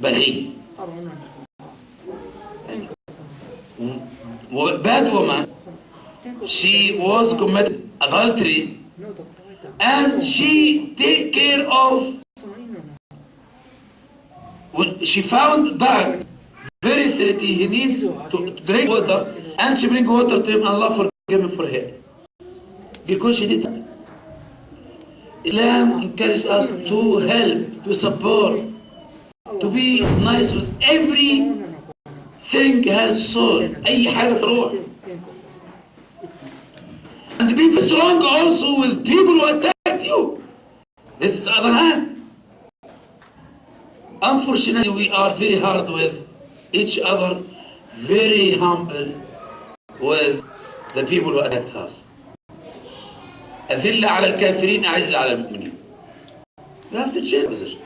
بغي. Bad woman. She was committed adultery, and she take care of. When she found dog very thirsty, he needs to drink water, and she bring water to him, and Allah forgive him for her. Because she did it. Islam encourages us to help, to support, to be nice with everything has soul. أي حاجة في روح. And be strong also with people who attack you. This is the other hand. Unfortunately, we are very hard with each other, very humble with the people who attacked us. أذلة على الكافرين أعز على المؤمنين. You have to change position.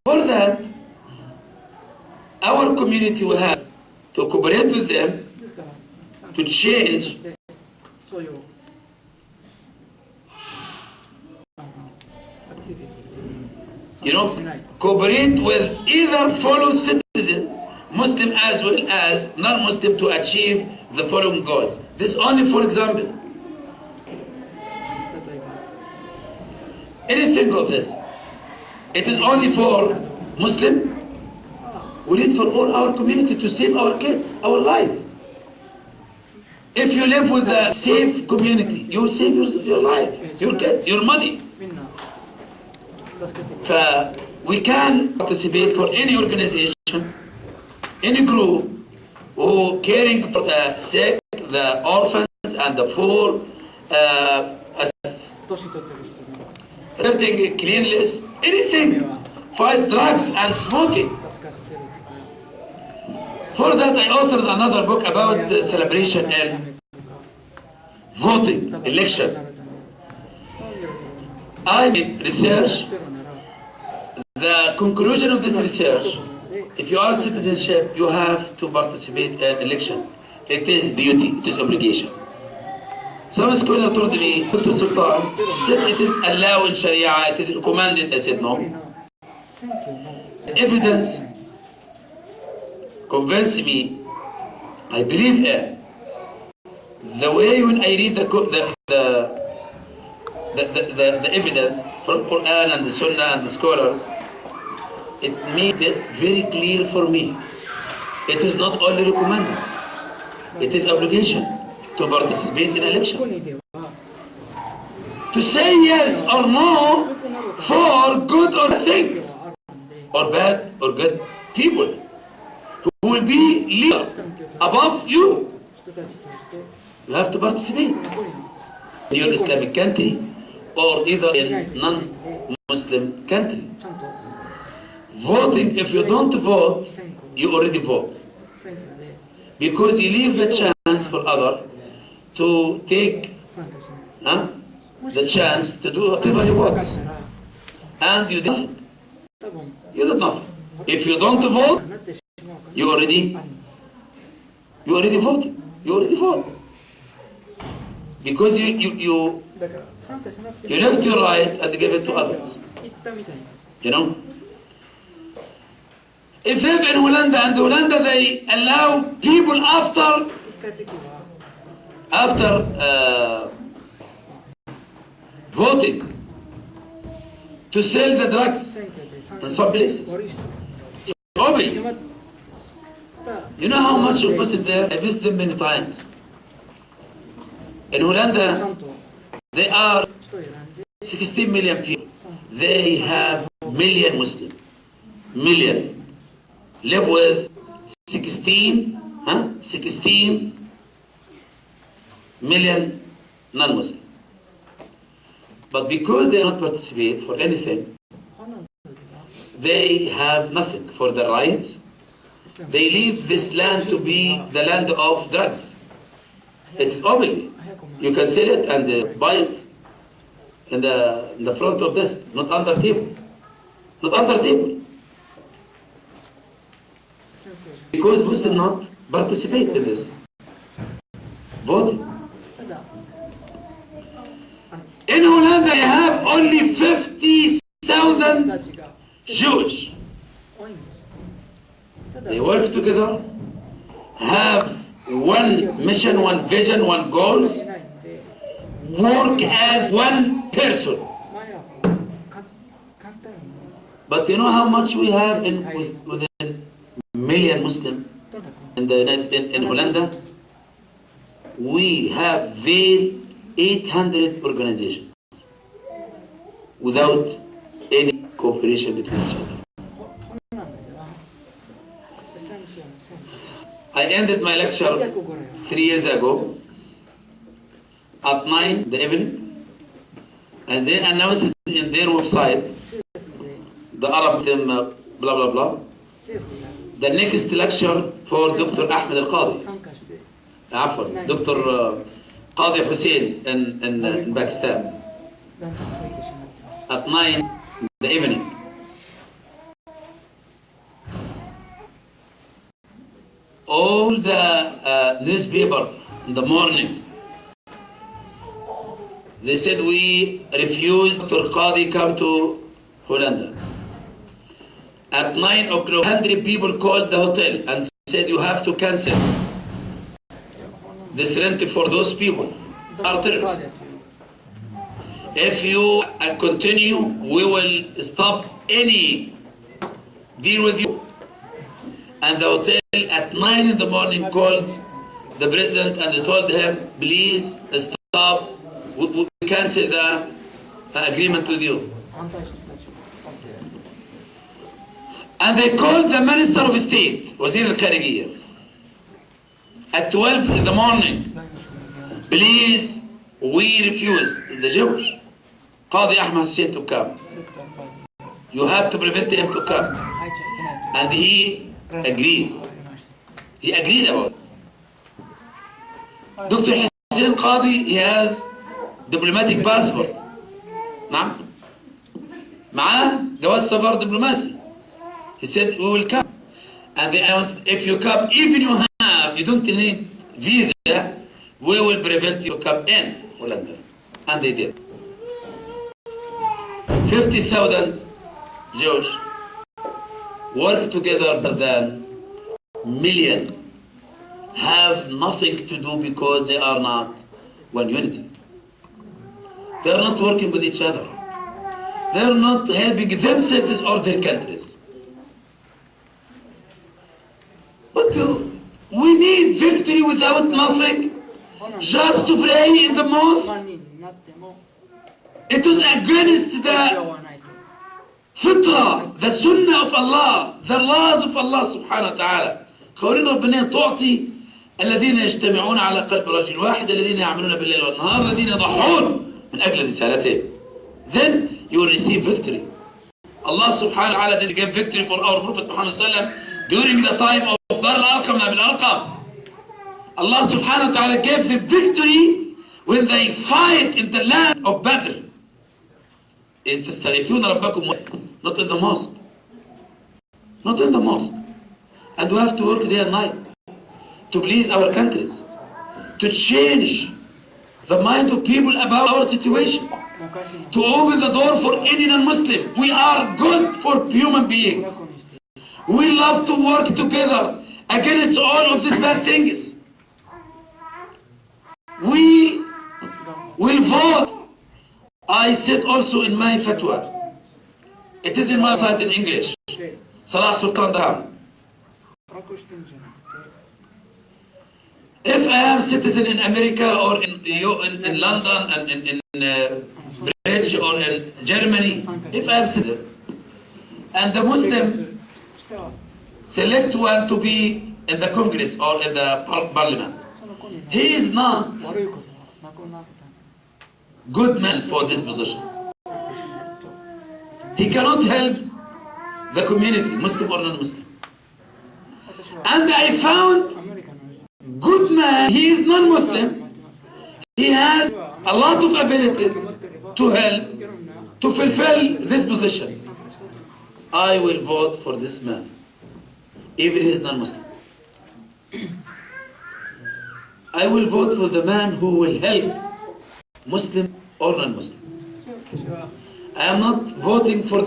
For that, our community will have to cooperate with them to change. Cooperate with either fellow citizen, Muslim as well as non-Muslim, to achieve the following goals. This only for example. Anything of this. It is only for Muslim. We need for all our community to save our kids, our life. If you live with a safe community, you save your life, your kids, your money. We can participate for any organization, any group who caring for the sick, the orphans, and the poor, asserting cleanliness, anything, fights drugs and smoking. For that, I authored another book about celebration and voting, election. I made research. The conclusion of this research, if you are citizenship, you have to participate in election. It is duty, it is obligation. Some scholar told me, Dr. Soltan said it is allowed in Sharia, it is recommended. I said no. Evidence convinced me. I believe in the way when I read the evidence from Quran and the Sunnah and the scholars. It made it very clear for me. It is not only recommended, it is obligation to participate in election. To say yes or no for good or things, or bad or good people who will be leader above you. You have to participate in your Islamic country or either in non-Muslim country. Voting, if you don't vote, you already vote. Because you leave the chance for others to take the chance to do whatever he wants. And you did nothing. You did nothing. If you don't vote, you already voted. You already voted. Because you left your right and gave it to others. You know? If you live in Holanda, and Holanda they allow people after voting to sell the drugs in some places. So obviously, you know how much of Muslims there? I visit them many times. In Holanda, they are 16 million people. They have million Muslims. Million. Live with 16 million non-Muslims. But because they don't participate for anything, they have nothing for their rights. They leave this land to be the land of drugs. It is openly. You can sell it and buy it in the front of this, not under table. Not under table. Because Muslims not participate in this. Voting. In Holanda, they have only 57 Jewish. They work together, have one mission, one vision, one goals, work as one person. But you know how much we have within million Muslim in Holland? We have there 800 organizations without any cooperation between each other. I ended my lecture 3 years ago at 9 in the evening, and they announced it in their website, the Arab them blah blah blah. The next lecture for Dr. Ahmed Al-Qadi, Dr. Qadi Hussein in Pakistan, at 9 in the evening. All the newspaper in the morning, they said we refuse Dr. Qadi come to Holland. At 9 o'clock, 100 people called the hotel and said you have to cancel this rent for those people. Are terrorists. If you continue, we will stop any deal with you. And the hotel at 9 in the morning called the president and they told him, please stop, we cancel the agreement with you. And they called the Minister of State, Wazir al-Kharijiyya, at 12 in the morning. Please, we refuse, the Jewish, Qadi Ahmed Hussein to come. You have to prevent him to come. And he agrees. He agreed about it. Dr. Hussein Qadi, he has diplomatic passport. نعم. معاه جواز سفر دبلوماسي. He said, we will come. And they announced, if you come, even you don't need visa, we will prevent you come in Holland. And they did. 50,000 Jews work together better than million have nothing to do because they are not one unity. They are not working with each other. They are not helping themselves or their countries. But we need victory without nothing, just to pray in the mosque. It is against the fitra, the sunnah of Allah, the laws of Allah subhanahu wa ta'ala. قولين ربنا تعطي الذين يجتمعون على قلب رجل واحد الذين يعملون بالليل والنهار الذين يضحون من أجل رسالتهم. Then you will receive victory. Allah subhanahu wa ta'ala did give victory for our Prophet Muhammad sallam during the time of Dar al-Arqam and al-Arqam. Allah subhanahu wa ta'ala gave the victory when they fight in the land of Badr. تستغيثون ربكم, not in the mosque. Not in the mosque. And we have to work day and night to please our countries, to change the mind of people about our situation, to open the door for any non-Muslim. We are good for human beings. We love to work together against all of these bad things. We will vote. I said also in my fatwa, it is in my site in English, Salah Soltan. If I am citizen in America or in London and in British or in Germany, if I am citizen, and the Muslim select one to be in the Congress or in the Parliament, he is not good man for this position. He cannot help the community, Muslim or non-Muslim. And I found good man, he is non-Muslim. He has a lot of abilities to help, to fulfill this position. I will vote for this man, even he is non-Muslim. I will vote for the man who will help Muslim or non-Muslim. I am not voting for